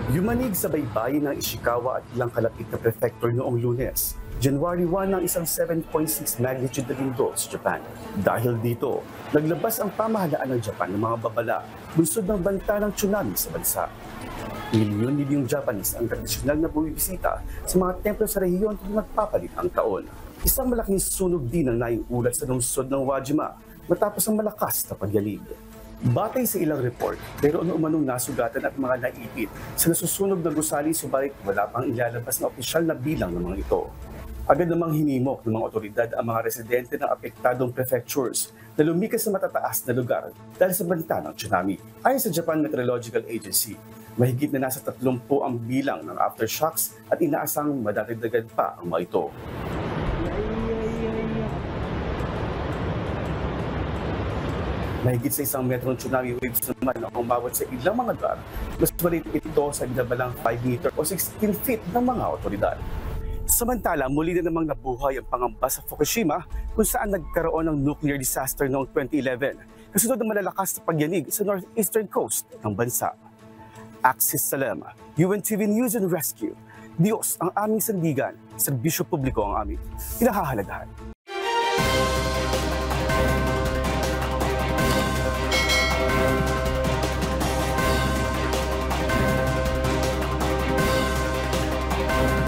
Yumanig sa baybayin ng Ishikawa at ilang kalapit na prefecture noong Lunes, January 1 ng isang 7.6 magnitude na lindol sa Japan. Dahil dito, naglabas ang pamahalaan ng Japan ng mga babala bunsod ng banta ng tsunami sa bansa. Milyon-milyong Japanese ang tradisyonal na bumibisita sa mga templo sa rehiyon kung nagpapalit ang taon. Isang malaking sunog din ang naiulat sa lungsod ng Wajima matapos ang malakas na pagyanig. Batay sa ilang report, mayroon umanong nasugatan at mga naipit sa nasusunog na gusali subalit wala pang ilalabas na opisyal na bilang ng mga ito. Agad namang hinimok ng mga otoridad ang mga residente ng apektadong prefectures na lumikas sa matataas na lugar dahil sa banta ng tsunami. Ayon sa Japan Meteorological Agency, mahigit na nasa 30 ang bilang ng aftershocks at inaasang madadagdagan pa ang mga ito. Mahigit sa 1 metrong tsunami waves naman ang umabot sa ilang mga lugar. Mas maliit ito sa binabalang 5 meter o 16 feet ng mga otoridad. Samantala, muli na namang nabuhay ang pangamba sa Fukushima kung saan nagkaroon ng nuclear disaster noong 2011 kasunod ng malalakas na pagyanig sa northeastern coast ng bansa. Axis Salem, UNTV News and Rescue. Diyos ang aming sandigan, serbisyo publiko ang aming pinahahalagahan.